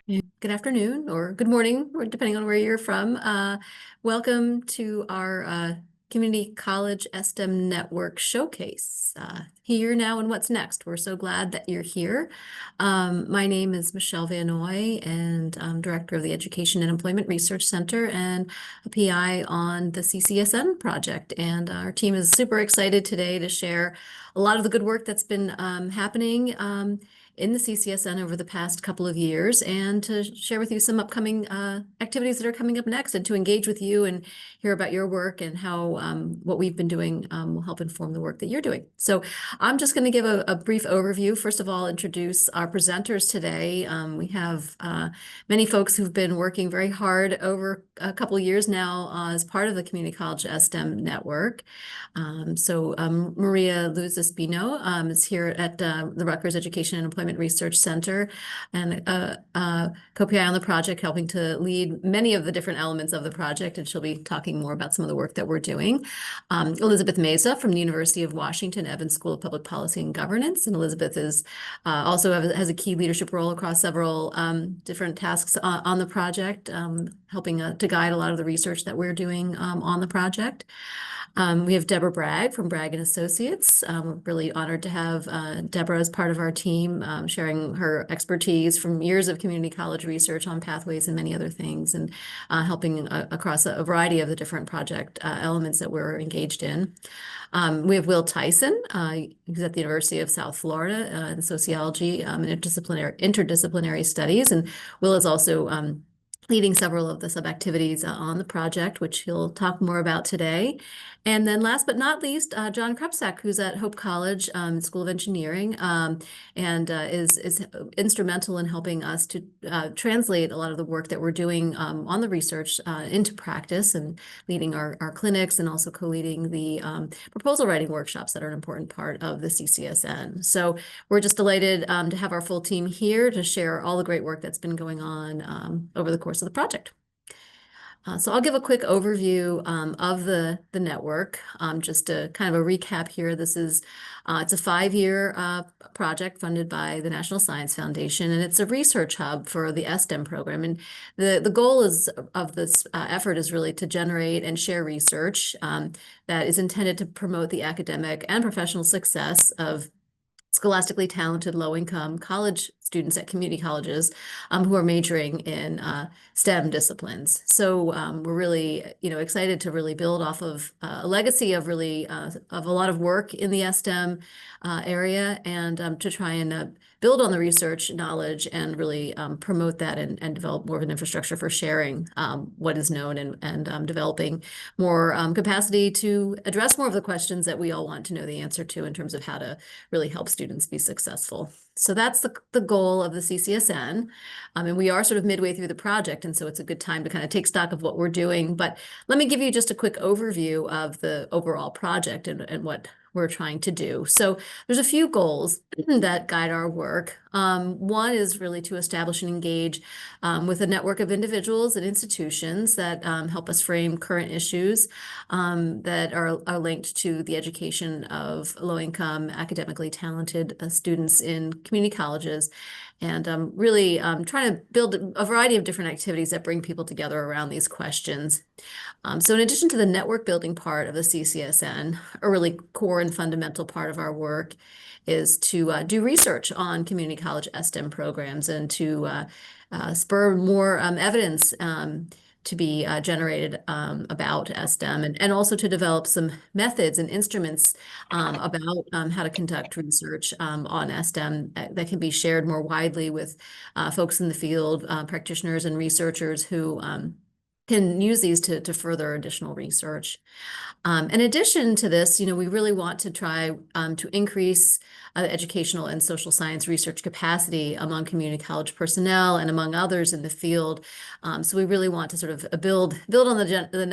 Good afternoon or good morning, or depending on where you're from. Welcome to our Community College S-STEM Network Showcase. Here now and what's next. We're so glad that you're here. My name is Michelle Van Noy, and I'm Director of the Education and Employment Research Center and a PI on the CCSN project. And our team is super excited today to share a lot of the good work that's been happening in the CCSN over the past couple of years, and to share with you some upcoming activities that are coming up next, and to engage with you and hear about your work and how what we've been doing will help inform the work that you're doing. So I'm just going to give a brief overview. First of all, introduce our presenters today. We have many folks who've been working very hard over a couple of years now as part of the Community College S-STEM network. Maria Luz Espino is here at the Rutgers Education and Employment Research Center, and co-PI on the project, helping to lead many of the different elements of the project, and she'll be talking more about some of the work that we're doing. Elizabeth Meza from the University of Washington Evans School of Public Policy and Governance, and Elizabeth is also has a key leadership role across several different tasks on the project, helping to guide a lot of the research that we're doing on the project. We have Debra Bragg from Bragg and Associates. We're really honored to have Debra as part of our team, sharing her expertise from years of community college research on pathways and many other things, and helping across a variety of the different project elements that we're engaged in. We have Will Tyson, who's at the University of South Florida in sociology and interdisciplinary studies. And Will is also leading several of the sub-activities on the project, which he'll talk more about today. And then last but not least, John Krupczak, who's at Hope College School of Engineering, and is instrumental in helping us to translate a lot of the work that we're doing on the research into practice, and leading our clinics, and also co-leading the proposal writing workshops that are an important part of the CCSN. So we're just delighted to have our full team here to share all the great work that's been going on over the course of the project. So I'll give a quick overview of the network, just to kind of a recap here. This is it's a 5-year project funded by the National Science Foundation, and it's a research hub for the S-STEM program. And the goal of this effort is really to generate and share research that is intended to promote the academic and professional success of scholastically talented, low-income college students at community colleges who are majoring in STEM disciplines. So we're really, excited to really build off of a legacy of really of a lot of work in the STEM area, and to try and build on the research knowledge and really promote that, and develop more of an infrastructure for sharing what is known, and developing more capacity to address more of the questions that we all want to know the answer to in terms of how to really help students be successful. So that's the goal of the CCSN. And we are sort of midway through the project, and so it's a good time to kind of take stock of what we're doing. But let me give you just a quick overview of the overall project and what we're trying to do. So there's a few goals that guide our work. One is really to establish and engage with a network of individuals and institutions that help us frame current issues that are linked to the education of low-income, academically talented students in community colleges, and really trying to build a variety of different activities that bring people together around these questions. So in addition to the network building part of the CCSN, a really core and fundamental part of our work is to do research on community college S-STEM programs, and to spur more evidence to be generated about S-STEM, and also to develop some methods and instruments about how to conduct research on S-STEM that can be shared more widely with folks in the field, practitioners and researchers who can use these to further additional research. In addition to this, we really want to try to increase educational and social science research capacity among community college personnel and among others in the field. So we really want to sort of build on the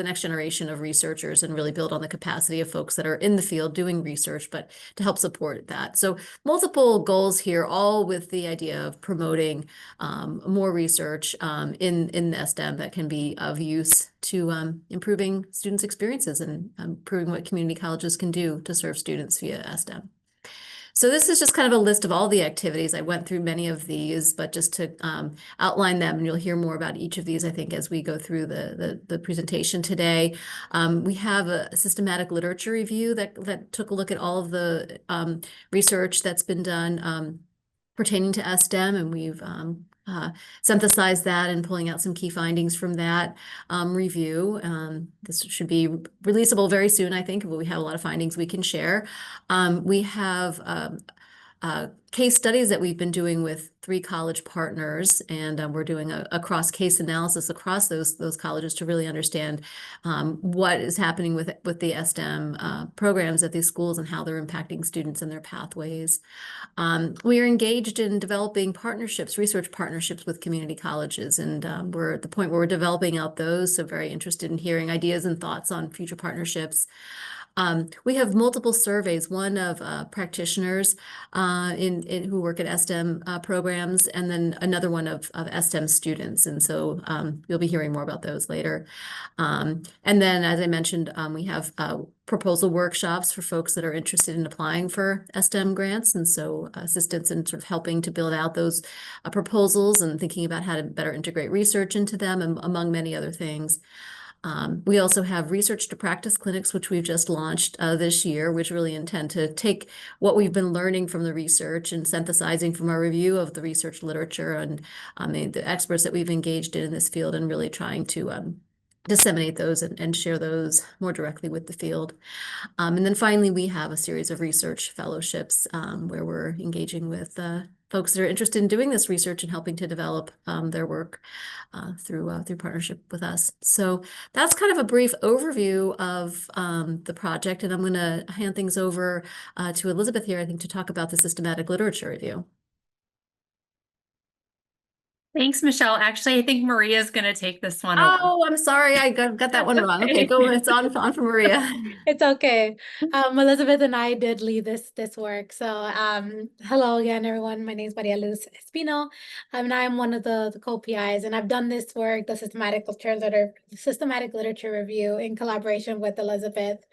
next generation of researchers, and really build on the capacity of folks that are in the field doing research, but to help support that. So multiple goals here, all with the idea of promoting more research in STEM that can be of use to improving students' experiences, and improving what community colleges can do to serve students via STEM. So this is just kind of a list of all the activities. I went through many of these, but just to outline them, and you'll hear more about each of these, I think, as we go through the presentation today. We have a systematic literature review that took a look at all of the research that's been done pertaining to S-STEM, and we've synthesized that and pulling out some key findings from that review. This should be releasable very soon, I think, but we have a lot of findings we can share. We have case studies that we've been doing with 3 college partners, and we're doing a cross-case analysis across those colleges to really understand what is happening with the S-STEM programs at these schools and how they're impacting students and their pathways. We are engaged in developing partnerships, research partnerships with community colleges, and we're at the point where we're developing out those, so very interested in hearing ideas and thoughts on future partnerships. We have multiple surveys, one of practitioners who work at S-STEM programs, and then another one of S-STEM students. And so you'll be hearing more about those later. And then, as I mentioned, we have proposal workshops for folks that are interested in applying for S-STEM grants. And so assistance in sort of helping to build out those proposals and thinking about how to better integrate research into them, among many other things. We also have research to practice clinics, which we've just launched this year, which really intend to take what we've been learning from the research and synthesizing from our review of the research literature and the experts that we've engaged in this field, and really trying to disseminate those and share those more directly with the field. And then finally, we have a series of research fellowships where we're engaging with folks that are interested in doing this research and helping to develop their work through partnership with us. So that's kind of a brief overview of the project, and I'm going to hand things over to Elizabeth here, I think, to talk about the systematic literature review. Thanks, Michelle. Actually, I think Maria's going to take this one over. Oh, I'm sorry. I got that one wrong. Okay, go. It's on for Maria. It's okay. Elizabeth and I did lead this work. So hello again, everyone. My name is Maria Luz Espino, and I'm one of the co-PIs, and I've done this work, the systematic literature review, in collaboration with Elizabeth.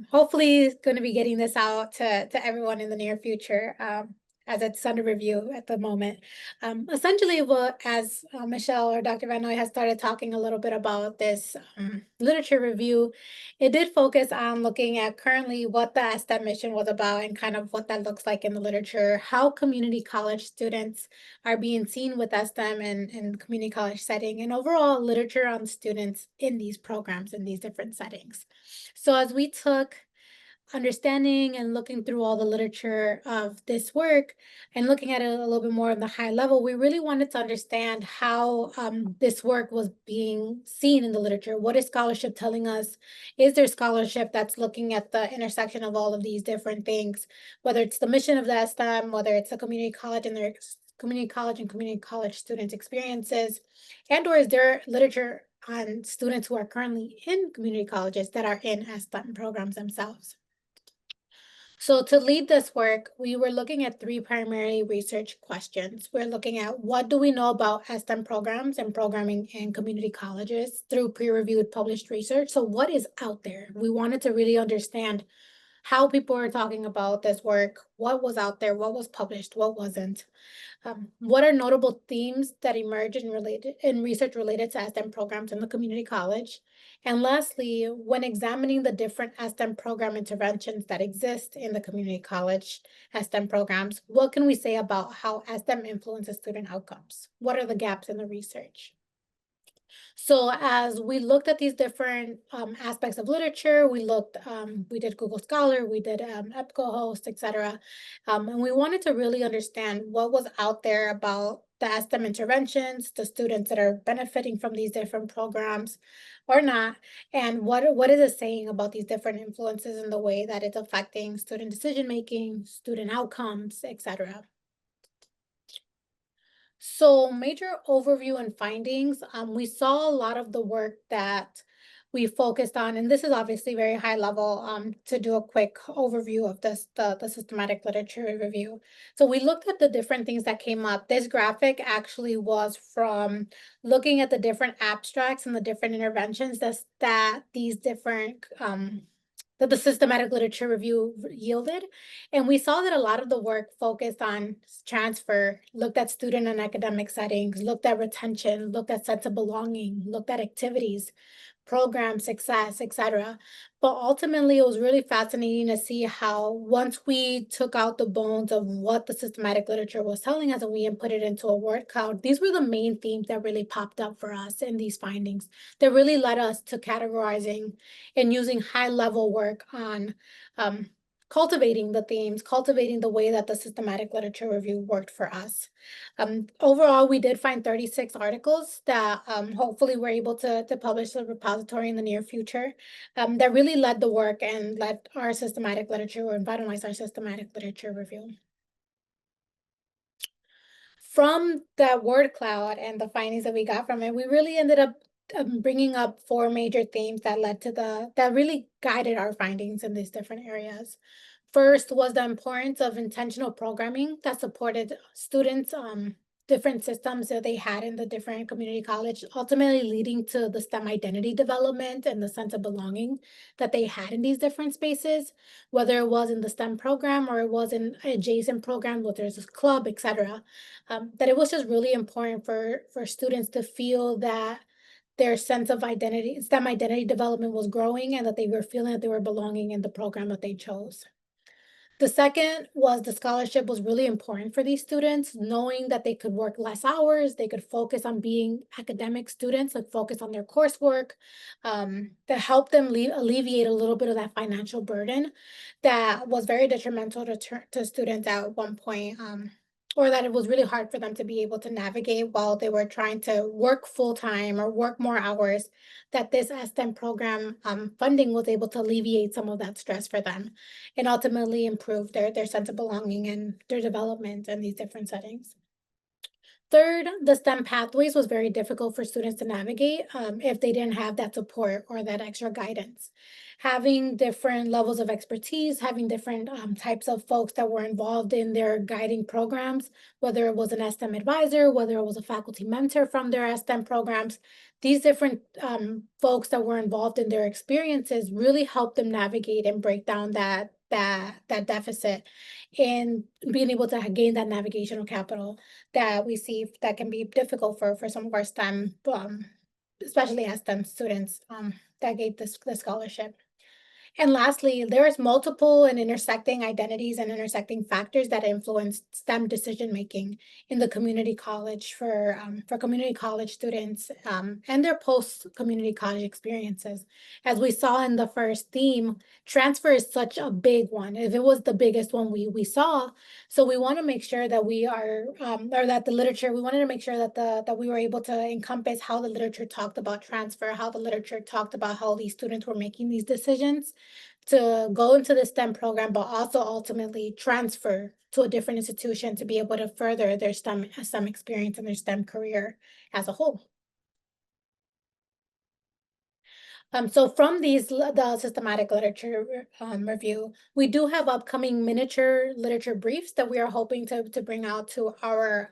Hopefully going to be getting this out to everyone in the near future. As it's under review at the moment. Essentially, as Michelle or Dr. Van Noy has started talking a little bit about this literature review, it did focus on looking at currently what the S-STEM mission was about and kind of what that looks like in the literature, how community college students are being seen with S-STEM and community college setting, and overall literature on students in these programs in these different settings. So as we took understanding and looking through all the literature of this work and looking at it a little bit more on the high level, we really wanted to understand how this work was being seen in the literature. What is scholarship telling us? Is there scholarship that's looking at the intersection of all of these different things, whether it's the mission of the S-STEM, whether it's a community college and their community college students' experiences, and or is there literature on students who are currently in community colleges that are in S-STEM programs themselves? So to lead this work, we were looking at 3 primary research questions. We're looking at what do we know about S-STEM programs and programming in community colleges through peer-reviewed published research. So what is out there? We wanted to really understand how people are talking about this work, what was out there, what was published, what wasn't. What are notable themes that emerge in research related to S-STEM programs in the community college? And lastly, when examining the different S-STEM program interventions that exist in the community college S-STEM programs, what can we say about how S-STEM influences student outcomes? What are the gaps in the research? So as we looked at these different aspects of literature, we did Google Scholar, we did EBSCOhost, etc. And we wanted to really understand what was out there about the S-STEM interventions, the students that are benefiting from these different programs or not, and what is it saying about these different influences in the way that it's affecting student decision-making, student outcomes, etc. So major overview and findings, we saw a lot of the work that we focused on, and this is obviously very high level to do a quick overview of this, the systematic literature review. So we looked at the different things that came up. This graphic actually was from looking at the different abstracts and the different interventions that these different that the systematic literature review yielded. And we saw that a lot of the work focused on transfer, looked at student and academic settings, looked at retention, looked at sense of belonging, looked at activities, program success, etc. But ultimately, it was really fascinating to see how once we took out the bones of what the systematic literature was telling us and we input it into a word cloud, these were the main themes that really popped up for us in these findings that really led us to categorizing and using high-level work on cultivating the themes, cultivating the way that the systematic literature review worked for us. Overall, we did find 36 articles that hopefully we're able to publish the repository in the near future that really led the work and led our systematic literature or vitalized our systematic literature review. From that word cloud and the findings that we got from it, we really ended up bringing up 4 major themes that led to that really guided our findings in these different areas. First was the importance of intentional programming that supported students' different systems that they had in the different community college, ultimately leading to the STEM identity development and the sense of belonging that they had in these different spaces, whether it was in the STEM program or it was in adjacent programs, whether it's a club, etc. That it was just really important for students to feel that their sense of identity, STEM identity development was growing and that they were feeling that they were belonging in the program that they chose. The second was the scholarship was really important for these students, knowing that they could work less hours, they could focus on being academic students, like focus on their coursework, to help them alleviate a little bit of that financial burden that was very detrimental to students at one point, or that it was really hard for them to be able to navigate while they were trying to work full-time or work more hours, that this S-STEM program funding was able to alleviate some of that stress for them and ultimately improve their sense of belonging and their development in these different settings. Third, the STEM pathways was very difficult for students to navigate if they didn't have that support or that extra guidance. Having different levels of expertise, having different types of folks that were involved in their guiding programs, whether it was an S-STEM advisor, whether it was a faculty mentor from their S-STEM programs, these different folks that were involved in their experiences really helped them navigate and break down that deficit and being able to gain that navigational capital that we see that can be difficult for some of our STEM, especially as STEM students that gave the scholarship. And lastly, there's multiple and intersecting identities and intersecting factors that influence STEM decision-making in the community college for community college students and their post-community college experiences. As we saw in the first theme, transfer is such a big one. If it was the biggest one we saw, so we want to make sure that we are, or that the literature, we wanted to make sure that that we were able to encompass how the literature talked about transfer, how the literature talked about how these students were making these decisions to go into the STEM program, but also ultimately transfer to a different institution to be able to further their STEM experience and their STEM career as a whole. So from the systematic literature review, we do have upcoming miniature literature briefs that we are hoping to bring out to our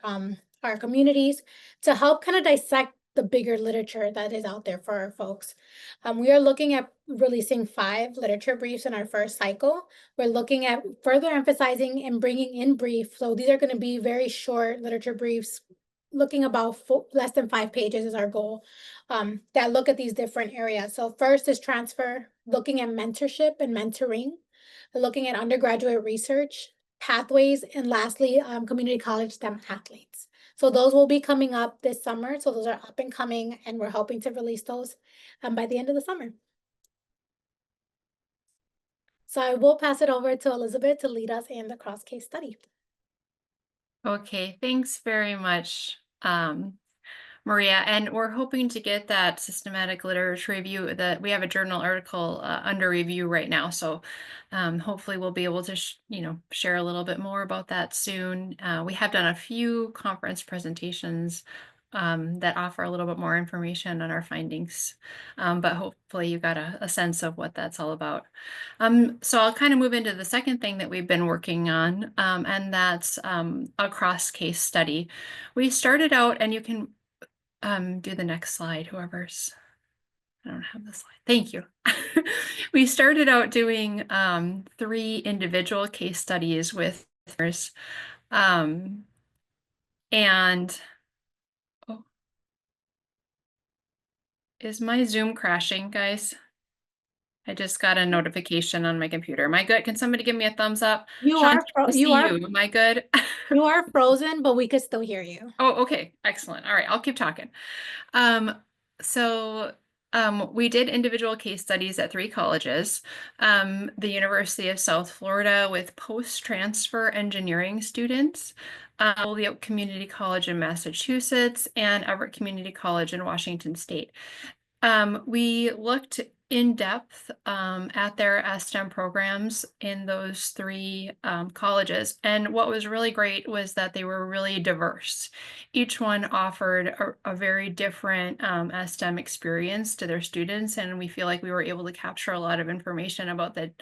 communities to help kind of dissect the bigger literature that is out there for our folks. We are looking at releasing 5 literature briefs in our first cycle. We're looking at further emphasizing and bringing in brief. So these are going to be very short literature briefs, looking about less than 5 pages is our goal, that look at these different areas. So first is transfer, looking at mentorship and mentoring, looking at undergraduate research, pathways, and lastly, community college STEM athletes. So those will be coming up this summer. So those are up and coming, and we're hoping to release those by the end of the summer. So I will pass it over to Elizabeth to lead us in the cross case study. Okay, thanks very much, Maria. And we're hoping to get that systematic literature review. That we have a journal article under review right now, so hopefully we'll be able to share a little bit more about that soon. We have done a few conference presentations that offer a little bit more information on our findings, but hopefully you got a sense of what that's all about. So I'll kind of move into the second thing that we've been working on, and that's a cross case study. We started out, and you can do the next slide, whoever's I don't have the slide. Thank you. We started out doing 3 individual case studies with others. And oh, is my Zoom crashing, guys? I just got a notification on my computer. Am I good? Can somebody give me a thumbs up? You Sean, are I see you. Am I good? you are frozen, but we could still hear you. Oh, okay. Excellent. All right, I'll keep talking. So we did individual case studies at 3 colleges. The University of South Florida with post-transfer engineering students, Holyoke Community College in Massachusetts, and Everett Community College in Washington State. We looked in depth at their S-STEM programs in those 3 colleges. And what was really great was that they were really diverse. Each one offered a very different S-STEM experience to their students. And we feel like we were able to capture a lot of information about the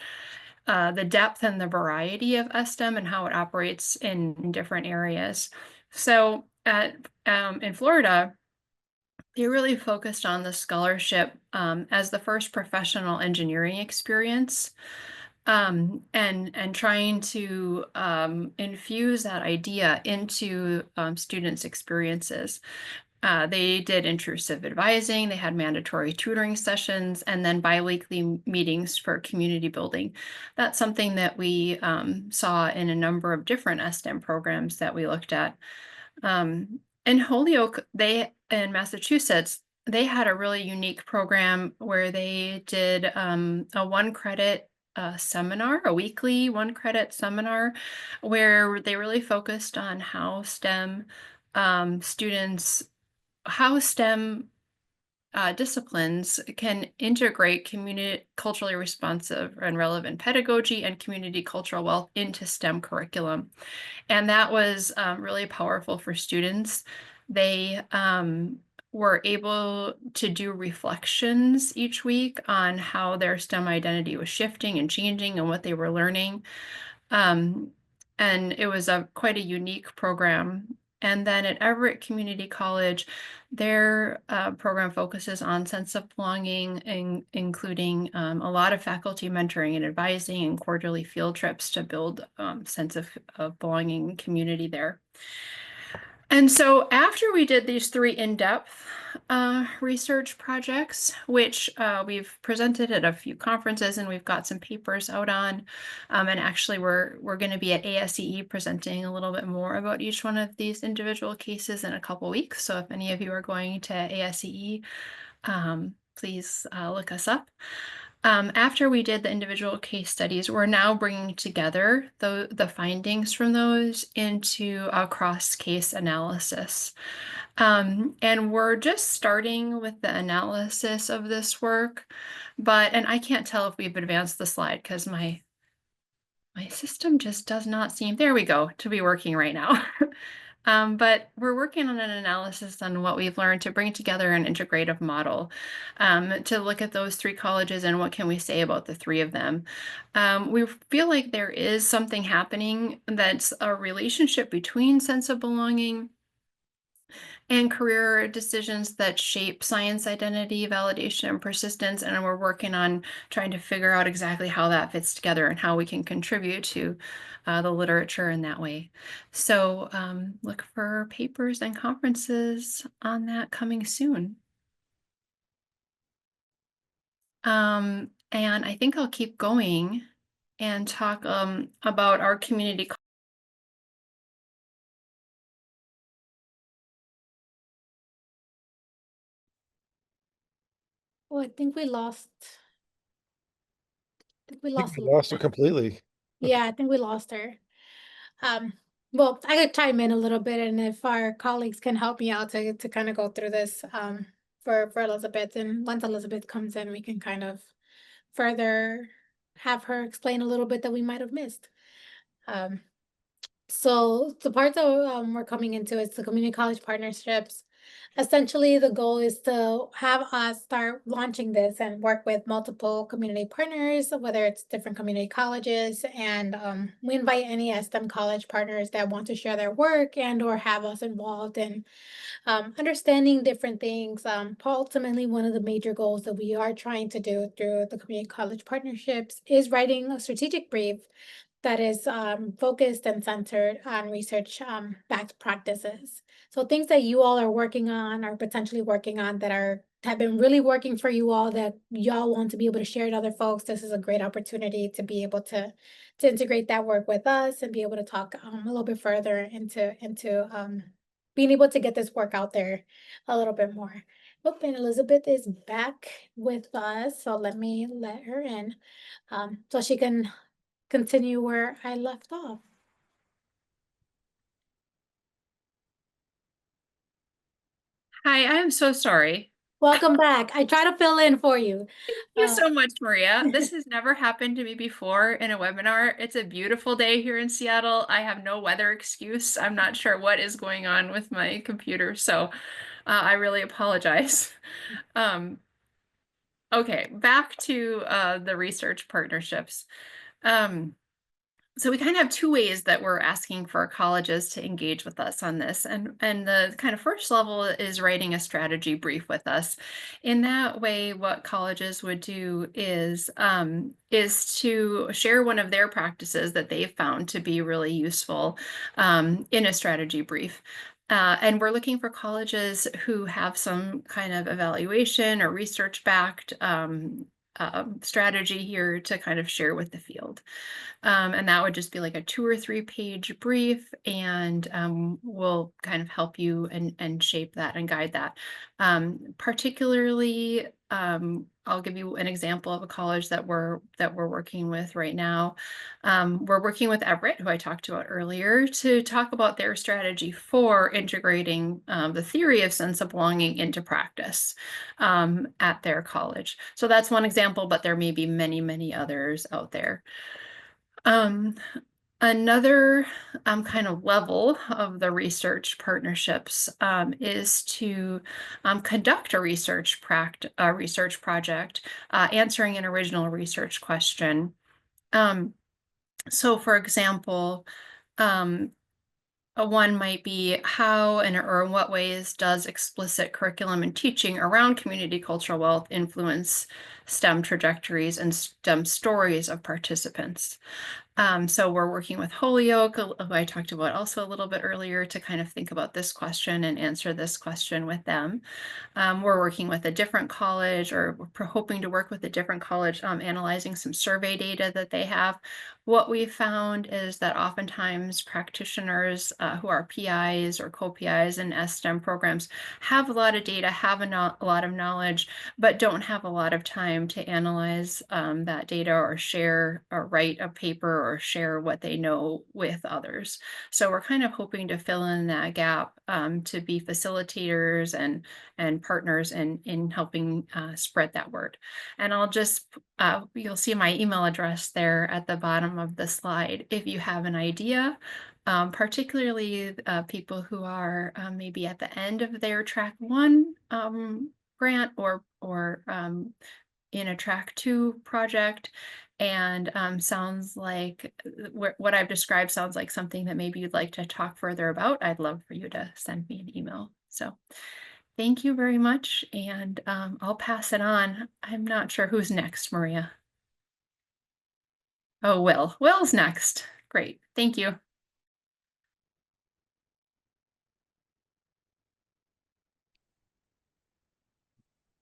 depth and the variety of S-STEM and how it operates in different areas. So in Florida, they really focused on the scholarship as the first professional engineering experience, and trying to infuse that idea into students' experiences. They did intrusive advising, they had mandatory tutoring sessions, and then biweekly meetings for community building. That's something that we saw in a number of different S-STEM programs that we looked at. In Holyoke, in Massachusetts, they had a really unique program where they did a 1-credit seminar, a weekly 1-credit seminar, where they really focused on how STEM disciplines can integrate culturally responsive and relevant pedagogy and community cultural wealth into STEM curriculum. And that was really powerful for students. They were able to do reflections each week on how their STEM identity was shifting and changing and what they were learning. And it was quite a unique program. And then at Everett Community College, their program focuses on sense of belonging, including a lot of faculty mentoring and advising and quarterly field trips to build sense of belonging and community there. And so after we did these 3 in-depth research projects, which we've presented at a few conferences and we've got some papers out on, and actually we're going to be at ASEE presenting a little bit more about each one of these individual cases in a couple weeks. So if any of you are going to ASEE, please look us up. After we did the individual case studies, we're now bringing together the findings from those into a cross-case analysis. And we're just starting with the analysis of this work, and I can't tell if we've advanced the slide because my system just does not seem, there we go, to be working right now. But we're working on an analysis on what we've learned to bring together an integrative model to look at those 3 colleges and what can we say about the 3 of them. We feel like there is something happening that's a relationship between sense of belonging and career decisions that shape science identity, validation, and persistence. And we're working on trying to figure out exactly how that fits together and how we can contribute to the literature in that way. So look for papers and conferences on that coming soon. And I think I'll keep going and talk about our community. Oh, I think we lost. I think we I think lost. we lost her completely. Yeah, I think we lost her. Well, I could chime in a little bit, and if our colleagues can help me out to kind of go through this for Elizabeth, and once Elizabeth comes in, we can kind of further have her explain a little bit that we might have missed. So the part that we're coming into is the community college partnerships. Essentially, the goal is to have us start launching this and work with multiple community partners, whether it's different community colleges, and we invite any STEM college partners that want to share their work and or have us involved in understanding different things. Ultimately, one of the major goals that we are trying to do through the community college partnerships is writing a strategic brief that is focused and centered on research backed practices. So things that you all are working on or potentially working on that have been really working for you all that y'all want to be able to share to other folks. This is a great opportunity to be able to integrate that work with us and be able to talk a little bit further into being able to get this work out there a little bit more. Oh, and Elizabeth is back with us, so let me let her in so she can continue where I left off. Hi, I'm so sorry. Welcome back. I try to fill in for you. Thank you so much, Maria. This has never happened to me before in a webinar. It's a beautiful day here in Seattle. I have no weather excuse. I'm not sure what is going on with my computer, so I really apologize. Okay, back to the research partnerships. So we kind of have two ways that we're asking for colleges to engage with us on this. And the kind of first level is writing a strategy brief with us. In that way, what colleges would do is to share one of their practices that they've found to be really useful in a strategy brief. And we're looking for colleges who have some kind of evaluation or research-backed strategy here to kind of share with the field. And that would just be like a 2 or 3 page brief, and we'll kind of help you and shape that and guide that. Particularly, I'll give you an example of a college that we're working with right now. We're working with Everett, who I talked about earlier, to talk about their strategy for integrating the theory of sense of belonging into practice at their college. So that's one example, but there may be many, many others out there. Another kind of level of the research partnerships is to conduct a research project, answering an original research question. So for example, one might be how or in what ways does explicit curriculum and teaching around community cultural wealth influence STEM trajectories and STEM stories of participants? So we're working with Holyoke, who I talked about also a little bit earlier, to kind of think about this question and answer this question with them. We're working with a different college, or we're hoping to work with a different college, analyzing some survey data that they have. What we found is that oftentimes practitioners who are PIs or co-PIs in S-STEM programs have a lot of data, have a lot of knowledge, but don't have a lot of time to analyze that data or share or write a paper or share what they know with others. So we're kind of hoping to fill in that gap to be facilitators and partners in helping spread that word. And I'll just, you'll see my email address there at the bottom of the slide if you have an idea. Particularly people who are maybe at the end of their track 1 grant or in a track 2 project, and sounds like what I've described sounds like something that maybe you'd like to talk further about. I'd love for you to send me an email. So thank you very much, and I'll pass it on. I'm not sure who's next, Maria. Oh, Will. Will's next. Great. Thank you.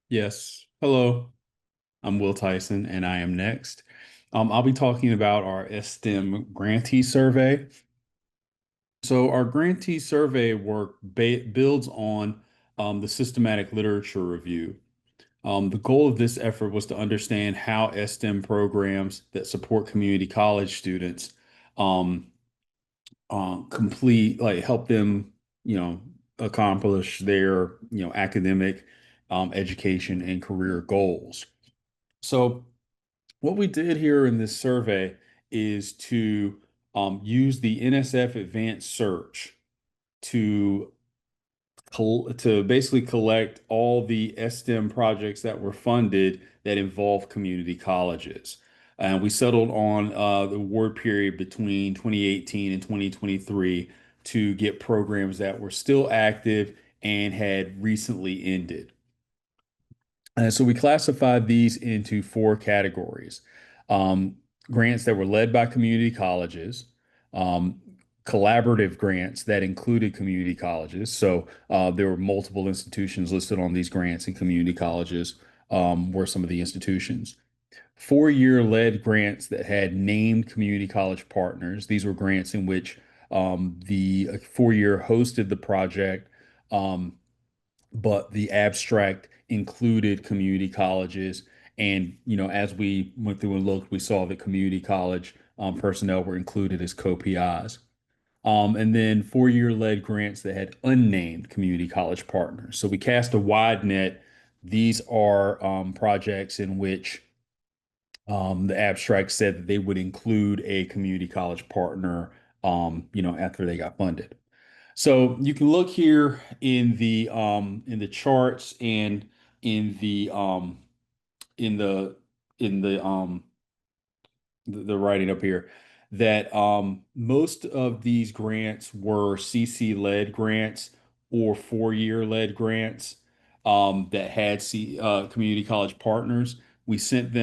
Yes. Hello, I'm Will Tyson, and I am next. I'll be talking about our S-STEM grantee survey. So our grantee survey work builds on the systematic literature review. The goal of this effort was to understand how S-STEM programs that support community college students help them, accomplish their, academic, education and career goals. So what we did here in this survey is to use the NSF Advanced Search to to basically collect all the S-STEM projects that were funded that involve community colleges. And we settled on the award period between 2018 and 2023 to get programs that were still active and had recently ended. And so we classified these into four categories. Um, Grants that were led by community colleges, um, collaborative grants that included community colleges. So there were multiple institutions listed on these grants, and community colleges were some of the institutions. 4-year led grants that had named community college partners. These were grants in which the 4-year hosted the project, um, but the abstract included community colleges. And, as we went through and looked, we saw that community college personnel were included as co-PIs. And then 4-year led grants that had unnamed community college partners. So we cast a wide net. These are projects in which the abstract said that they would include a community college partner, after they got funded. So you can look here in the charts and in the in the in the writing up here that most of these grants were CC led grants or 4-year led grants that had community college partners. We sent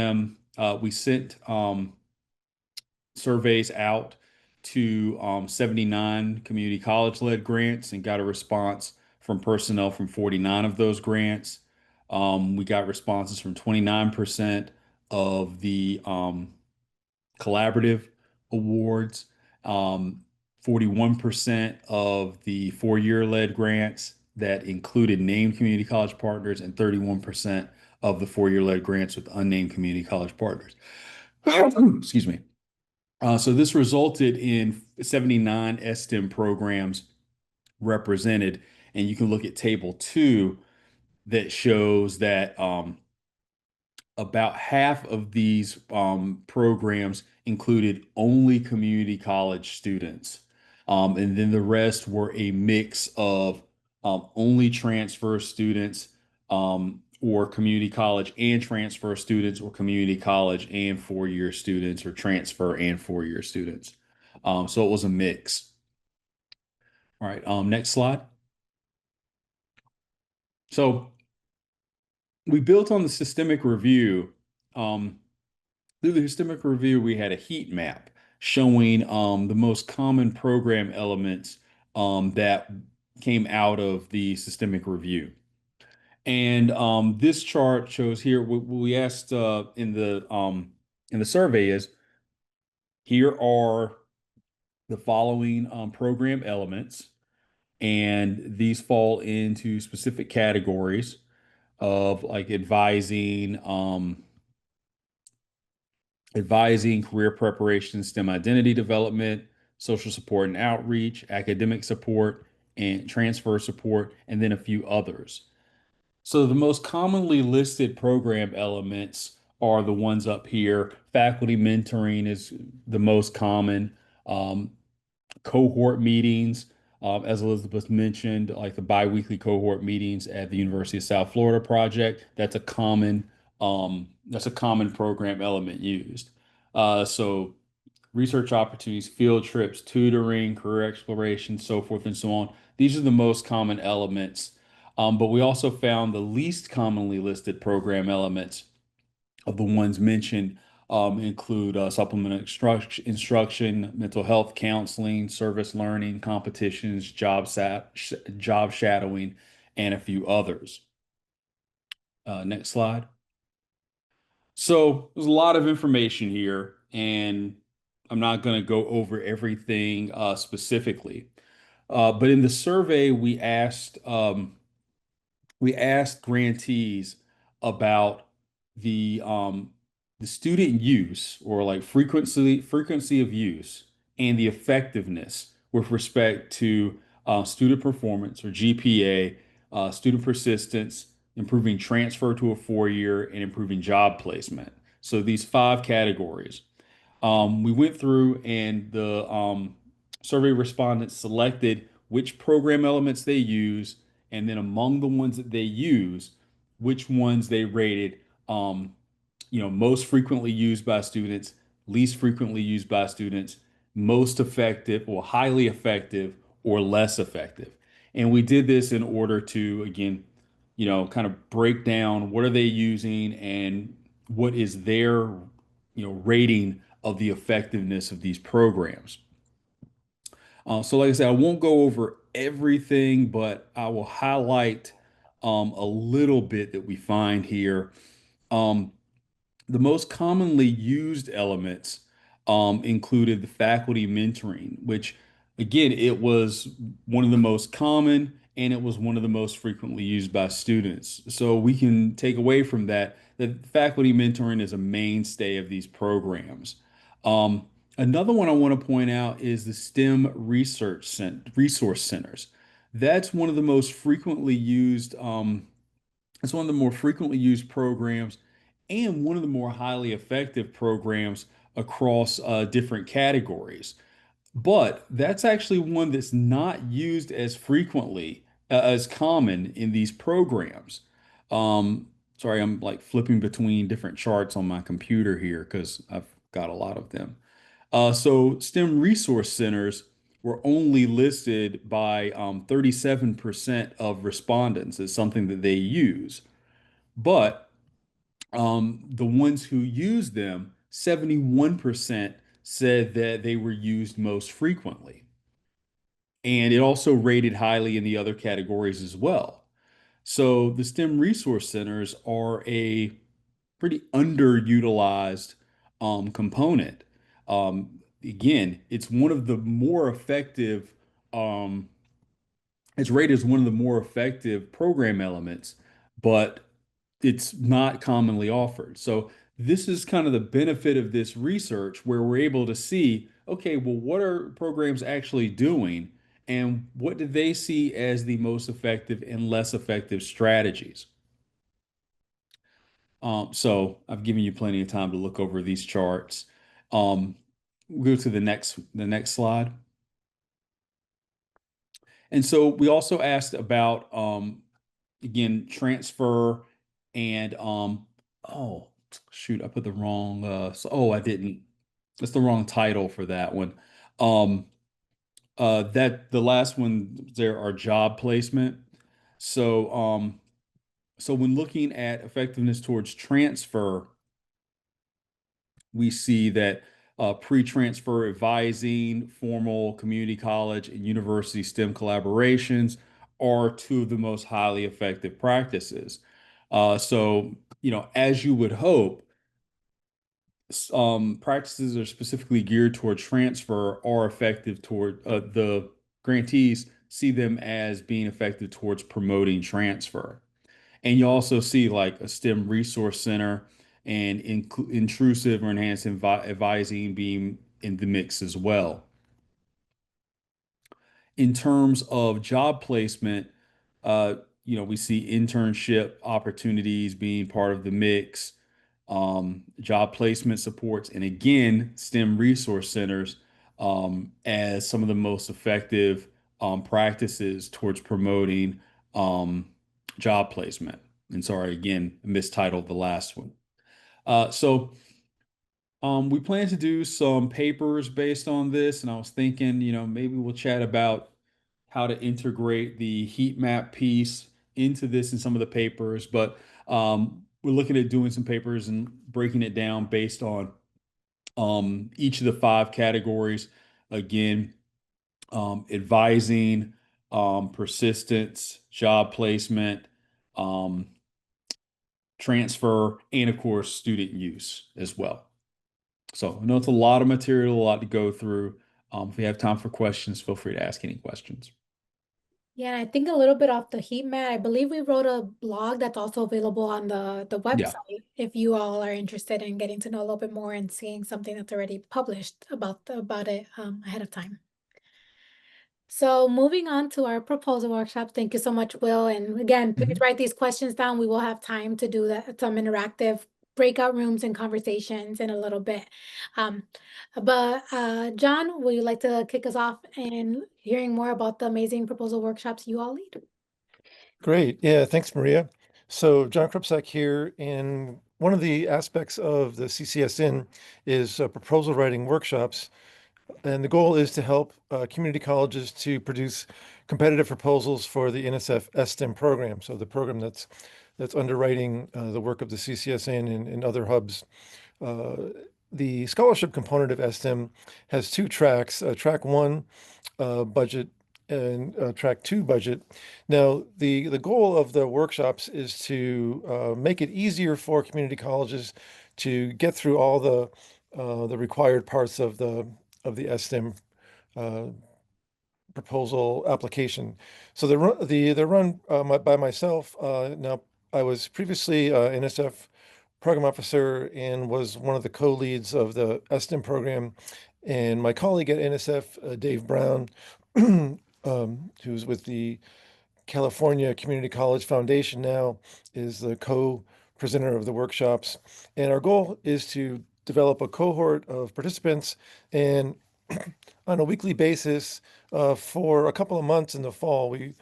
surveys out to 79 community college led grants and got a response from personnel from 49 of those grants. We got responses from 29% of the collaborative awards, 41% of the 4-year led grants that included named community college partners, and 31% of the 4-year led grants with unnamed community college partners. Excuse me. So this resulted in 79 S-STEM programs represented, and you can look at table 2 that shows that about half of these programs included only community college students. And then the rest were a mix of only transfer students, or community college and transfer students, or community college and 4-year students, or transfer and 4-year students. So it was a mix. All right, next slide. So we built on the systemic review. Through the systemic review, we had a heat map showing the most common program elements that came out of the systemic review. And this chart shows here what we asked in the survey is, here are the following program elements, and these fall into specific categories of like advising, career preparation, STEM identity development, social support and outreach, academic support, and transfer support, and then a few others. So the most commonly listed program elements are the ones up here. Faculty mentoring is the most common. Cohort meetings, as Elizabeth mentioned, like the biweekly cohort meetings at the University of South Florida project. That's a common program element used. So research opportunities, field trips, tutoring, career exploration, so forth and so on. These are the most common elements. But we also found the least commonly listed program elements of the ones mentioned include supplemental instruction, mental health counseling, service learning, competitions, job shadowing, and a few others. Next slide. So there's a lot of information here, and I'm not going to go over everything specifically. But in the survey, we asked grantees about the student use, or like frequency of use, and the effectiveness with respect to student performance, or GPA, student persistence, improving transfer to a 4-year, and improving job placement. So these 5 categories. We went through, and the survey respondents selected which program elements they use and then among the ones that they use, which ones they rated, most frequently used by students, least frequently used by students, most effective or highly effective or less effective. And we did this in order to, again, kind of break down what are they using and what is their, rating of the effectiveness of these programs. So like I said, I won't go over everything, but I will highlight a little bit that we find here. Um, the most commonly used elements included the faculty mentoring, which again, it was one of the most common and it was one of the most frequently used by students. So we can take away from that that faculty mentoring is a mainstay of these programs. Um, Another one I want to point out is the STEM resource centers. That's one of the most frequently used. It's one of the more frequently used programs and one of the more highly effective programs across different categories. But that's actually one that's not used as frequently as common in these programs. Um, Sorry, I'm like flipping between different charts on my computer here because I've got a lot of them. So STEM resource centers were only listed by 37% of respondents as something that they use. But the ones who used them, 71% said that they were used most frequently. And it also rated highly in the other categories as well. So the STEM resource centers are a pretty underutilized component. Again, it's one of the more effective, um, it's rated as one of the more effective program elements, but it's not commonly offered. So this is kind of the benefit of this research where we're able to see, okay, well, what are programs actually doing and what do they see as the most effective and less effective strategies? So I've given you plenty of time to look over these charts. We'll go to the next slide. And so we also asked about again transfer and oh shoot, I put the wrong I didn't. That's the wrong title for that one. That the last one there are job placement. So when looking at effectiveness towards transfer, we see that pre-transfer advising, formal community college and university STEM collaborations are two of the most highly effective practices. So, as you would hope, practices are specifically geared toward transfer are effective toward the grantees see them as being effective towards promoting transfer. And you also see like a STEM resource center and intrusive or enhanced advising being in the mix as well. In terms of job placement, we see internship opportunities being part of the mix, job placement supports, and again, STEM resource centers as some of the most effective practices towards promoting job placement. And sorry, again, mistitled the last one. We plan to do some papers based on this, and I was thinking, maybe we'll chat about how to integrate the heat map piece into this in some of the papers, but we're looking at doing some papers and breaking it down based on each of the 5 categories. Again, advising, persistence, job placement, transfer, and of course, student use as well. So I know it's a lot of material, a lot to go through. If we have time for questions, feel free to ask any questions. Yeah, I think a little bit off the heat map. I believe we wrote a blog that's also available on the website if you all are interested in getting to know a little bit more and seeing something that's already published about it ahead of time. So moving on to our proposal workshop. Thank you so much, Will. And again, please write these questions down. We will have time to do that, some interactive breakout rooms and conversations in a little bit. But John, would you like to kick us off in hearing more about the amazing proposal workshops you all lead? Great. Yeah, thanks, Maria. So John Krupczak here, and one of the aspects of the CCSN is proposal writing workshops. And the goal is to help community colleges to produce competitive proposals for the NSF S-STEM program. So the program that's underwriting the work of the CCSN and other hubs. The scholarship component of S-STEM has two tracks, track one, budget, and track two, budget. Now, the goal of the workshops is to make it easier for community colleges to get through all the required parts of the S-STEM uh, proposal application. So they're run by myself. Now, I was previously NSF program officer and was one of the co-leads of the S-STEM program. And my colleague at NSF, Dave Brown, who's with the California Community College Foundation now, is the co-presenter of the workshops. And our goal is to develop a cohort of participants and on a weekly basis for a couple of months in the fall, we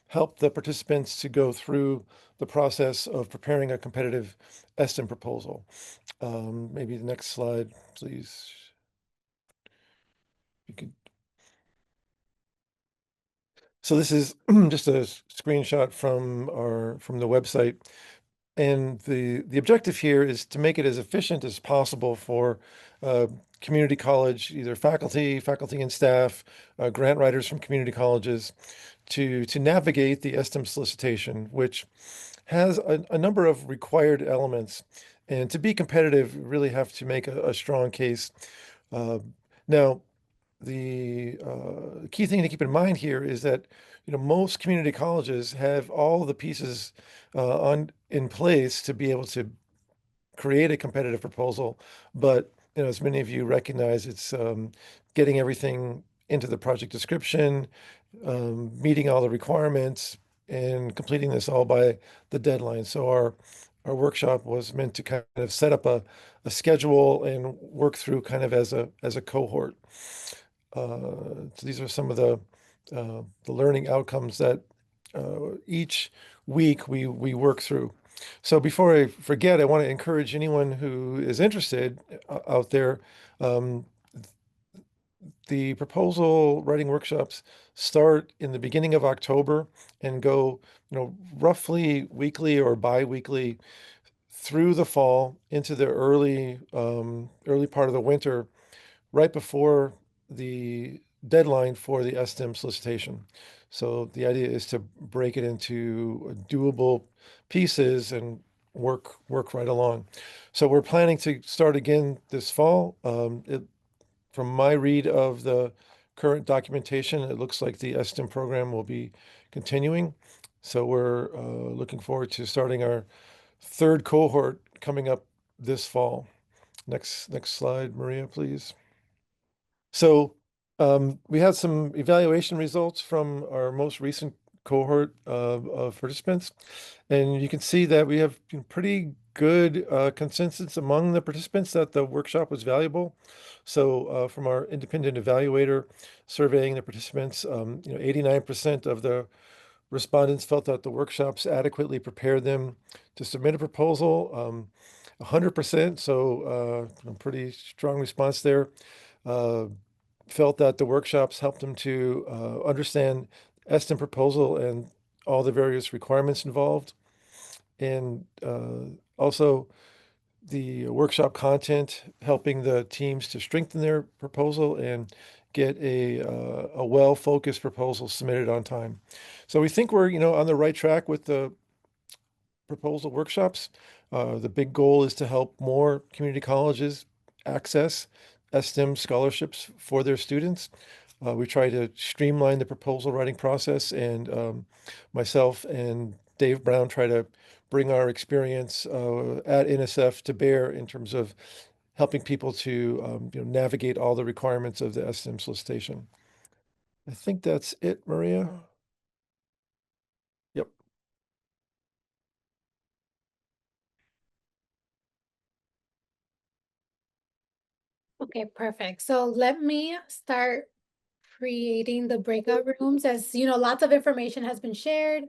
help the participants to go through the process of preparing a competitive S-STEM proposal. Maybe the next slide, please. You could. So this is just a screenshot from the website. And the objective here is to make it as efficient as possible for community college, either faculty and staff, grant writers from community colleges, to navigate the S-STEM solicitation, which has a number of required elements. And to be competitive, you really have to make a strong case. Now, the key thing to keep in mind here is that most community colleges have all the pieces in place to be able to create a competitive proposal, but as many of you recognize, it's getting everything into the project description, meeting all the requirements, and completing this all by the deadline. So our workshop was meant to kind of set up a schedule and work through kind of as a cohort. So these are some of the learning outcomes that each week we work through. So before I forget, I want to encourage anyone who is interested out there. The proposal writing workshops start in the beginning of October and go, roughly weekly or bi-weekly through the fall into the early part of the winter, right before the deadline for the S-STEM solicitation. So the idea is to break it into doable pieces and work right along. So we're planning to start again this fall. From my read of the current documentation, it looks like the S-STEM program will be continuing. So we're looking forward to starting our third cohort coming up this fall. Next slide, Maria, please. So we had some evaluation results from our most recent cohort of participants, and you can see that we have pretty good consensus among the participants that the workshop was valuable. So from our independent evaluator surveying the participants, 89% of the respondents felt that the workshops adequately prepared them to submit a proposal. 100%, so a pretty strong response there. Felt that the workshops helped them to understand S-STEM proposal and all the various requirements involved. And also the workshop content helping the teams to strengthen their proposal and get a well-focused proposal submitted on time. So we think we're on the right track with the proposal workshops. The big goal is to help more community colleges access S-STEM scholarships for their students. We try to streamline the proposal writing process, and myself and Dave Brown try to bring our experience at NSF to bear in terms of helping people to navigate all the requirements of the S-STEM solicitation. I think that's it, Maria. Yep. Okay, perfect. So let me start creating the breakout rooms. As you know, lots of information has been shared,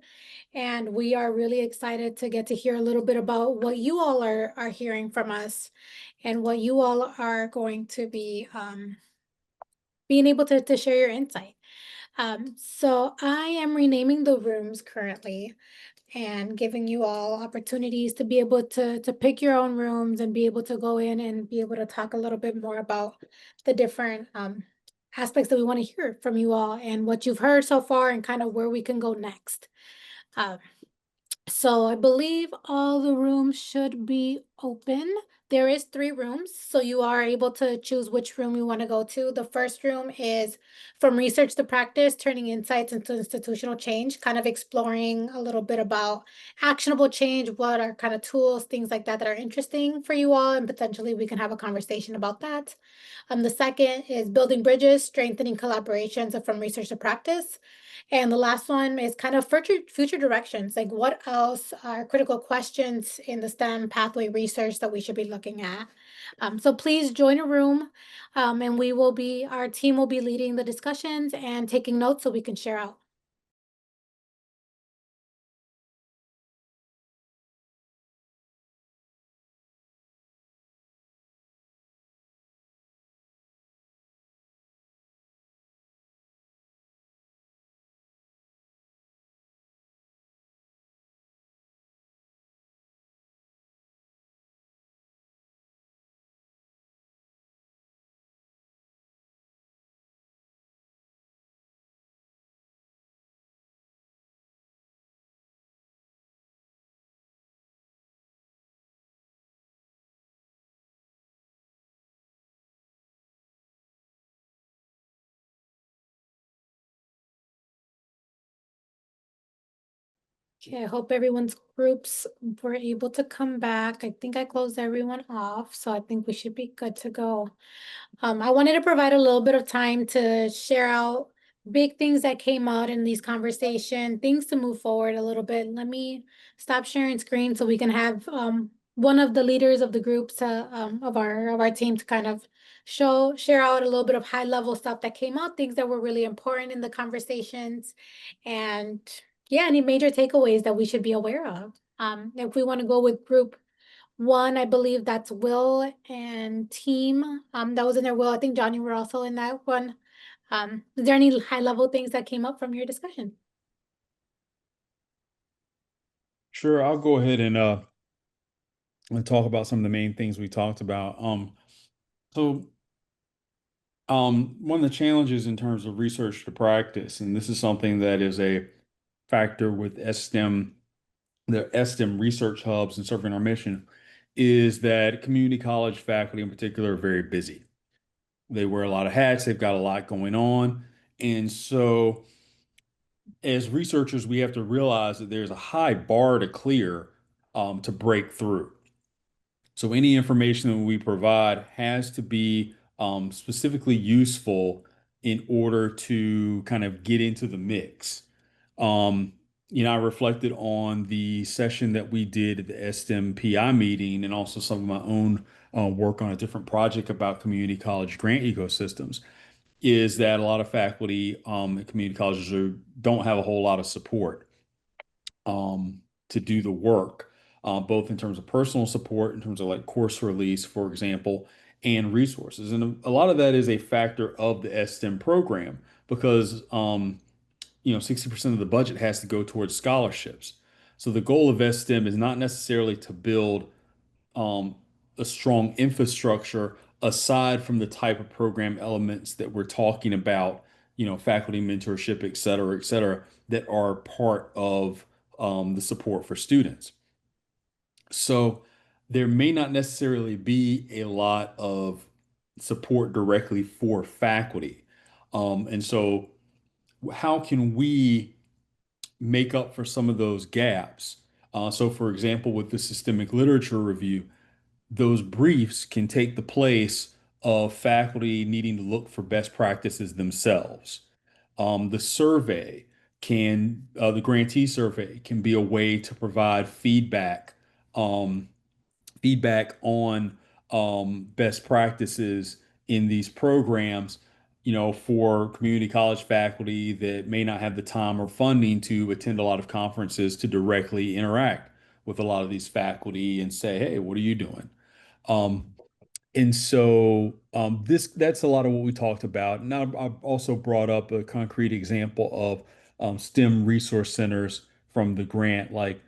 and we are really excited to get to hear a little bit about what you all are hearing from us and what you all are going to be being able to share your insight. So I am renaming the rooms currently and giving you all opportunities to be able to pick your own rooms and be able to go in and be able to talk a little bit more about the different aspects that we want to hear from you all and what you've heard so far and kind of where we can go next. So I believe all the rooms should be open. There is 3 rooms, so you are able to choose which room you want to go to. The first room is from research to practice, turning insights into institutional change, kind of exploring a little bit about actionable change, what are kind of tools, things like that that are interesting for you all, and potentially we can have a conversation about that. The second is building bridges, strengthening collaborations from research to practice. And the last one is kind of future directions, like what else are critical questions in the STEM pathway research that we should be looking at. So please join a room, and our team will be leading the discussions and taking notes so we can share out. Okay, I hope everyone's groups were able to come back. I think I closed everyone off, so I think we should be good to go. I wanted to provide a little bit of time to share out big things that came out in these conversations, things to move forward a little bit. Let me stop sharing screen so we can have one of the leaders of the groups of our team to kind of share out a little bit of high level stuff that came out, things that were really important in the conversations, and yeah, any major takeaways that we should be aware of. If we want to go with group 1, I believe that's Will and team. That was in there. Will, I think John, you were also in that one. Is there any high level things that came up from your discussion? Sure, I'll go ahead and talk about some of the main things we talked about. So one of the challenges in terms of research to practice, and this is something that is a factor with S-STEM, the S-STEM research hubs and serving our mission, is that community college faculty in particular are very busy. They wear a lot of hats, they've got a lot going on. And so as researchers, we have to realize that there's a high bar to clear to break through. So any information that we provide has to be specifically useful in order to kind of get into the mix. I reflected on the session that we did at the S-STEM PI meeting and also some of my own work on a different project about community college grant ecosystems, is that a lot of faculty at community colleges don't have a whole lot of support to do the work, both in terms of personal support, in terms of like course release, for example, and resources. And a lot of that is a factor of the S-STEM program because 60% of the budget has to go towards scholarships. So the goal of S-STEM is not necessarily to build a strong infrastructure aside from the type of program elements that we're talking about, faculty mentorship, et cetera, that are part of the support for students. So there may not necessarily be a lot of support directly for faculty. And so how can we make up for some of those gaps? So for example, with the systemic literature review, those briefs can take the place of faculty needing to look for best practices themselves. The grantee survey can be a way to provide um, feedback on best practices in these programs for community college faculty that may not have the time or funding to attend a lot of conferences to directly interact with a lot of these faculty and say, hey, what are you doing? And so that's a lot of what we talked about. And I've also brought up a concrete example of STEM resource centers from the grant, like,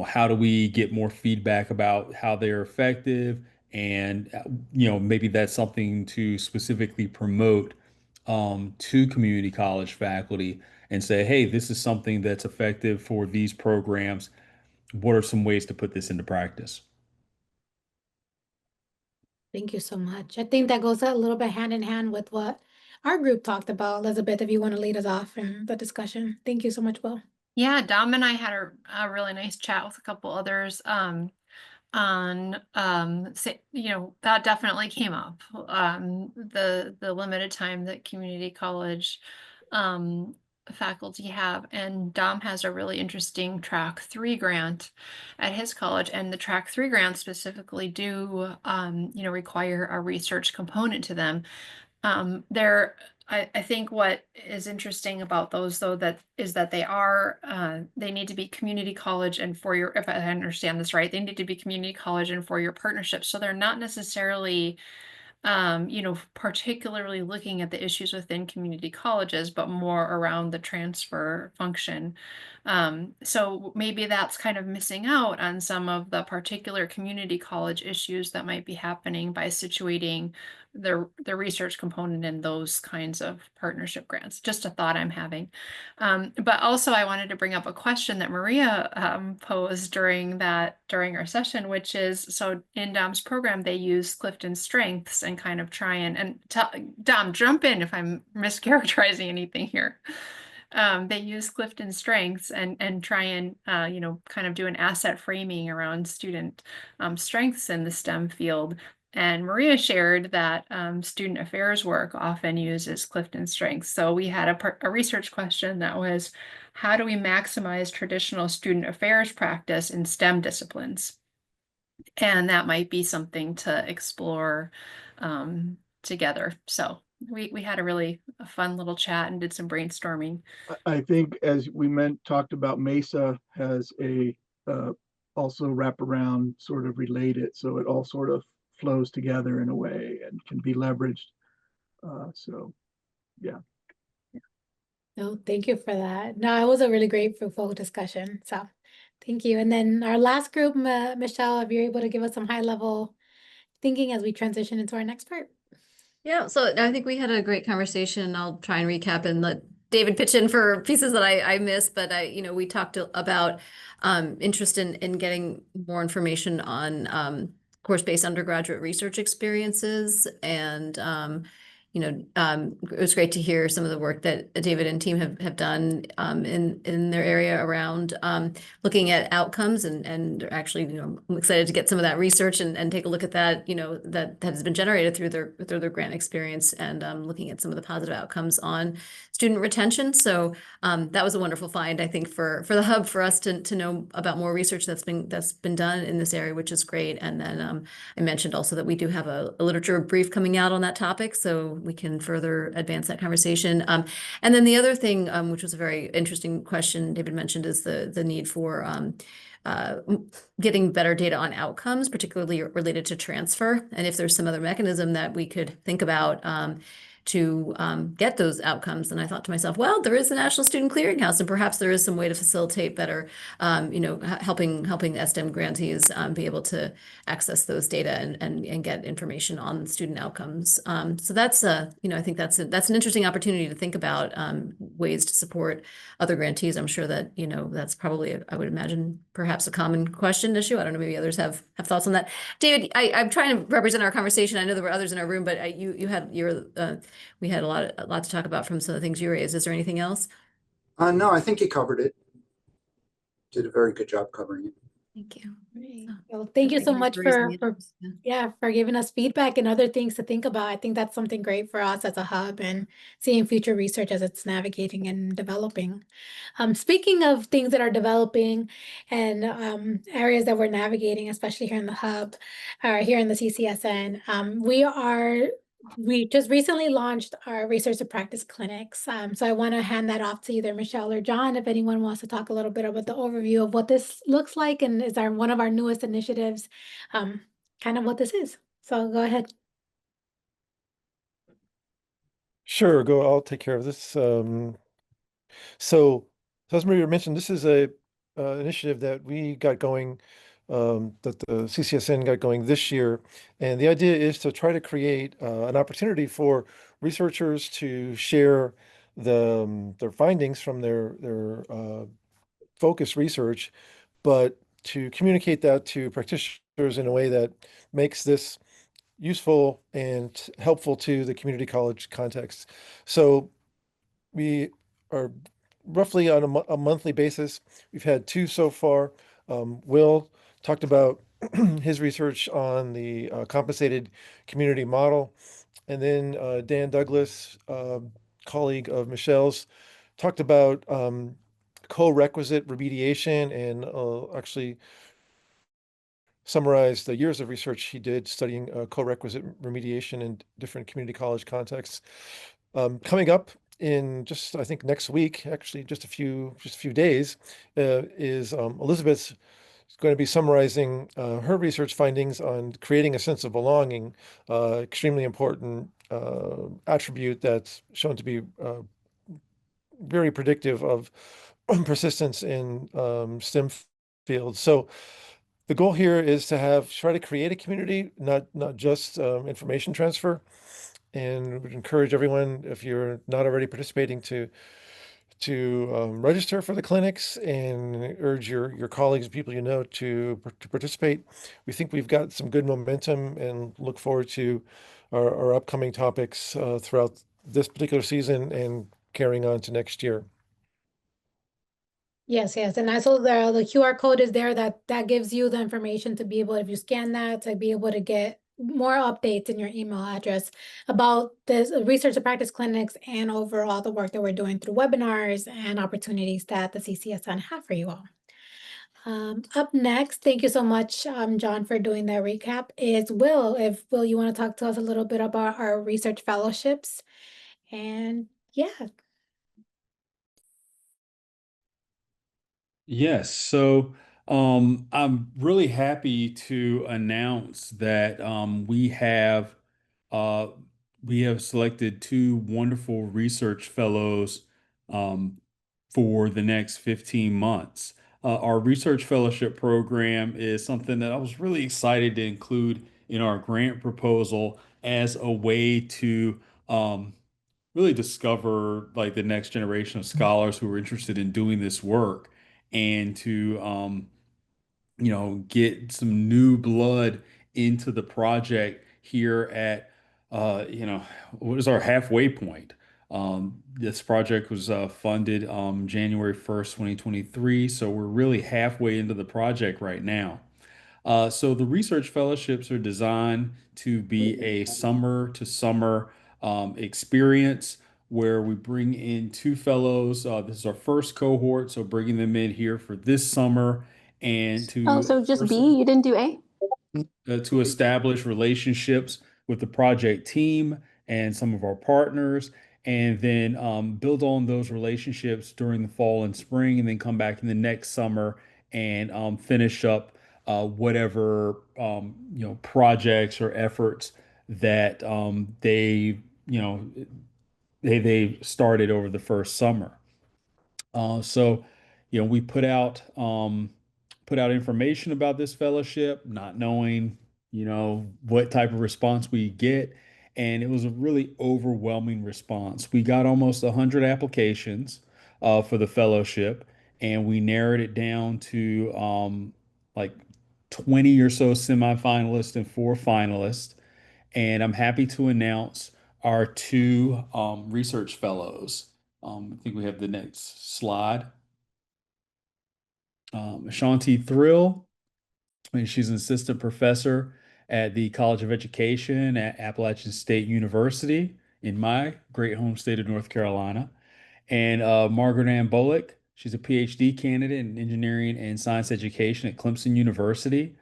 how do we get more feedback about how they're effective? And, maybe that's something to specifically promote to community college faculty and say, hey, this is something that's effective for these programs. What are some ways to put this into practice? Thank you so much. I think that goes a little bit hand in hand with what our group talked about. Elizabeth, if you want to lead us off in the discussion. Thank you so much, Will. Yeah, Dom and I had a really nice chat with a couple others on that definitely came up. The limited time that community college faculty have, and Dom has a really interesting track 3 grant at his college, and the track 3 grants specifically do require a research component to them. I think what is interesting about those, though, is that they need to be community college and if I understand this right, they need to be community college and 4-year partnerships. So they're not necessarily, particularly looking at the issues within community colleges, but more around the transfer function. So maybe that's kind of missing out on some of the particular community college issues that might be happening by situating the research component in those kinds of partnership grants. Just a thought I'm having. But also I wanted to bring up a question that Maria posed during our session, which is, so in Dom's program, they use Clifton Strengths and kind of try and Dom, jump in if I'm mischaracterizing anything here. They use Clifton Strengths and try and kind of do an asset framing around student strengths in the STEM field. And Maria shared that student affairs work often uses Clifton Strengths. So we had a research question that was, how do we maximize traditional student affairs practice in STEM disciplines? And that might be something to explore together. So we had a fun little chat and did some brainstorming. I think, as we talked about, Mesa has a also wraparound sort of related, so it all sort of flows together in a way and can be leveraged. So yeah. No, thank you for that. No, it was a really great fruitful discussion. So thank you. And then our last group, Michelle, if you're able to give us some high level thinking as we transition into our next part. Yeah, so I think we had a great conversation. I'll try and recap and let David pitch in for pieces that I missed, but we talked about interest in getting more information on course-based undergraduate research experiences, and it was great to hear some of the work that David and team have done in their area around looking at outcomes, and actually, I'm excited to get some of that research and take a look at that, that has been generated through their grant experience, and looking at some of the positive outcomes on student retention. So that was a wonderful find, I think, for the hub, for us to know about more research that's been done in this area, which is great. And then I mentioned also that we do have a literature brief coming out on that topic, so we can further advance that conversation. And then the other thing, which was a very interesting question David mentioned, is the need for getting better data on outcomes, particularly related to transfer, and if there's some other mechanism that we could think about to get those outcomes. And I thought to myself, well, there is the National Student Clearinghouse, and perhaps there is some way to facilitate better, helping S-STEM grantees be able to access those data and get information on student outcomes. So that's I think that's an interesting opportunity to think about ways to support other grantees. I'm sure that that's probably I would imagine perhaps a common question issue. I don't know, maybe others have thoughts on that. David, I'm trying to represent our conversation. I know there were others in our room, but we had a lot to talk about from some of the things you raised. Is there anything else? No, I think you covered it. Did a very good job covering it. Thank you. Well, thank you so much for giving us feedback and other things to think about. I think that's something great for us as a hub, and seeing future research as it's navigating and developing. Speaking of things that are developing and areas that we're navigating, especially here in the hub, or here in the CCSN, we are we just recently launched our research to practice clinics. So I want to hand that off to either Michelle or John if anyone wants to talk a little bit about the overview of what this looks like and is one of our newest initiatives, kind of what this is. So go ahead. Sure, I'll take care of this. So as Maria mentioned, this is a initiative that we got going, that the CCSN got going this year. And the idea is to try to create an opportunity for researchers to share their findings from their focused research, but to communicate that to practitioners in a way that makes this useful and helpful to the community college context. So we are roughly on a monthly basis. We've had two so far. Will talked about his research on the compensated community model. And then Dan Douglas, colleague of Michelle's, talked about co-requisite remediation and actually summarized the years of research he did studying co-requisite remediation in different community college contexts. Coming up in just, I think, next week, actually just a few days, is Elizabeth's going to be summarizing her research findings on creating a sense of belonging, extremely important attribute that's shown to be very predictive of persistence in STEM fields. So the goal here is to try to create a community, not just information transfer. And would encourage everyone, if you're not already participating, to register for the clinics, and urge your colleagues and people you know to participate. We think we've got some good momentum and look forward to our upcoming topics throughout this particular season and carrying on to next year. Yes, and I saw the QR code is there that gives you the information to be able, if you scan that, to be able to get more updates in your email address about this research and practice clinics and overall the work that we're doing through webinars and opportunities that the CCSN have for you all. Up next, thank you so much, John, for doing that recap, is Will. If Will, you want to talk to us a little bit about our research fellowships, and yeah. Yes, so I'm really happy to announce that uh, we have selected two wonderful research fellows um, for the next 15 months. Our research fellowship program is something that I was really excited to include in our grant proposal as a way to really discover like the next generation of scholars who are interested in doing this work, and to get some new blood into the project here at what is our halfway point. This project was funded January 1st, 2023, so we're really halfway into the project right now. So the research fellowships are designed to be a summer to summer experience where we bring in two fellows. This is our first cohort, so bringing them in here for this summer and Oh, so just B, you didn't do A? to establish relationships with the project team and some of our partners, and then build on those relationships during the fall and spring, and then come back in the next summer and finish up whatever projects or efforts that they started over the first summer. So, we put out information about this fellowship, not knowing, what type of response we get, and it was a really overwhelming response. We got almost 100 applications for the fellowship, and we narrowed it down to like 20 or so semifinalists and 4 finalists. And I'm happy to announce our two research fellows. I think we have the next slide. Ashanti Thrill, and she's an assistant professor at the College of Education at Appalachian State University in my great home state of North Carolina. And Margaret Ann Bullock, she's a PhD candidate in engineering and science education at Clemson University.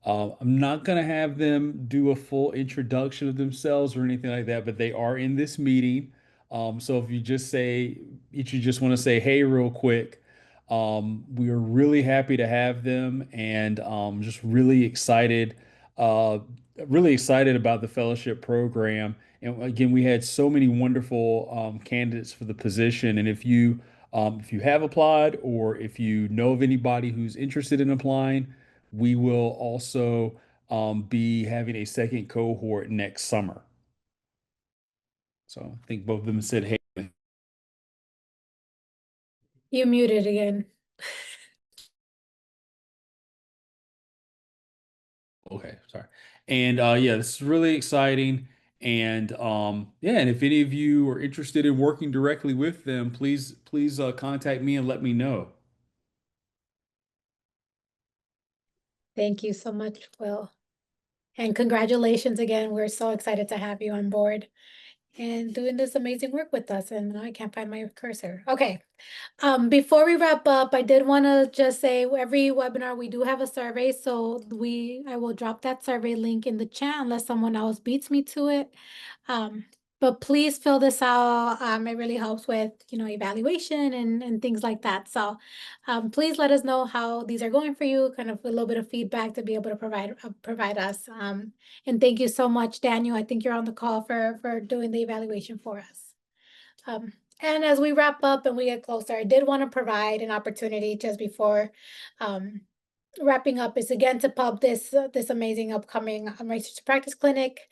I'm not going to have them do a full introduction of themselves or anything like that, but they are in this meeting. So if you just want to say, hey, real quick, we are really happy to have them and just uh, really excited about the fellowship program. And again, we had so many wonderful candidates for the position. And if you have applied or if you know of anybody who's interested in applying, we will also be having a second cohort next summer. So I think both of them said, hey. You muted again. Okay, sorry. And yeah, this is really exciting. And yeah, and if any of you are interested in working directly with them, please contact me and let me know. Thank you so much, Will. And congratulations again. We're so excited to have you on board and doing this amazing work with us. And I can't find my cursor. Okay. Before we wrap up, I did want to just say every webinar we do have a survey, so I will drop that survey link in the chat unless someone else beats me to it. But please fill this out. It really helps with evaluation and things like that. So please let us know how these are going for you, kind of a little bit of feedback to be able to provide us. And thank you so much, Daniel. I think you're on the call for doing the evaluation for us. And as we wrap up and we get closer, I did want to provide an opportunity just before wrapping up is again to pub this amazing upcoming research to practice clinic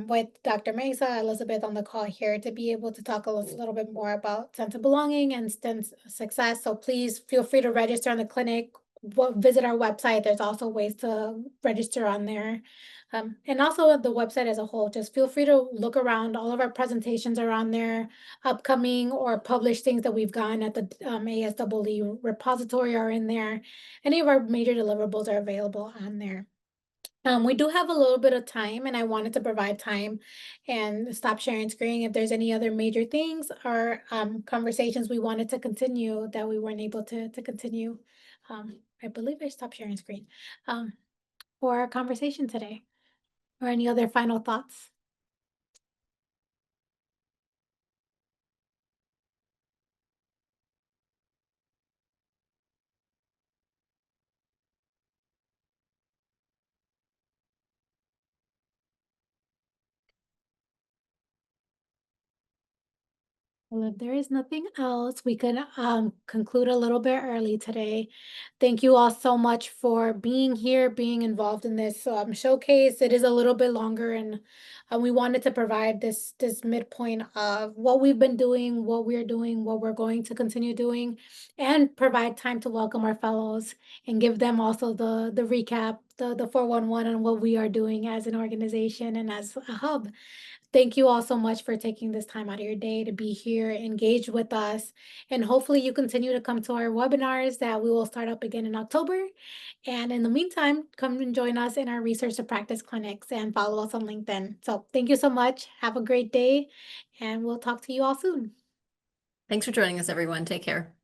with Dr. Meza, Elizabeth on the call here to be able to talk a little bit more about sense of belonging and STEM success. So please feel free to register on the clinic. Visit our website. There's also ways to register on there. And also the website as a whole, just feel free to look around. All of our presentations are on there, upcoming or published things that we've gotten at the ASEE repository are in there. Any of our major deliverables are available on there. We do have a little bit of time and I wanted to provide time and stop sharing screen if there's any other major things or conversations we wanted to continue that we weren't able to continue. I believe I stopped sharing screen for our conversation today. Or any other final thoughts? Well, if there is nothing else, we could conclude a little bit early today. Thank you all so much for being here, being involved in this showcase. It is a little bit longer, and we wanted to provide this midpoint of what we've been doing, what we're doing, what we're going to continue doing, and provide time to welcome our fellows and give them also the recap, the 411 on what we are doing as an organization and as a hub. Thank you all so much for taking this time out of your day to be here, engage with us, and hopefully you continue to come to our webinars that we will start up again in October. And in the meantime, come and join us in our research to practice clinics and follow us on LinkedIn. So thank you so much. Have a great day, and we'll talk to you all soon. Thanks for joining us, everyone. Take care.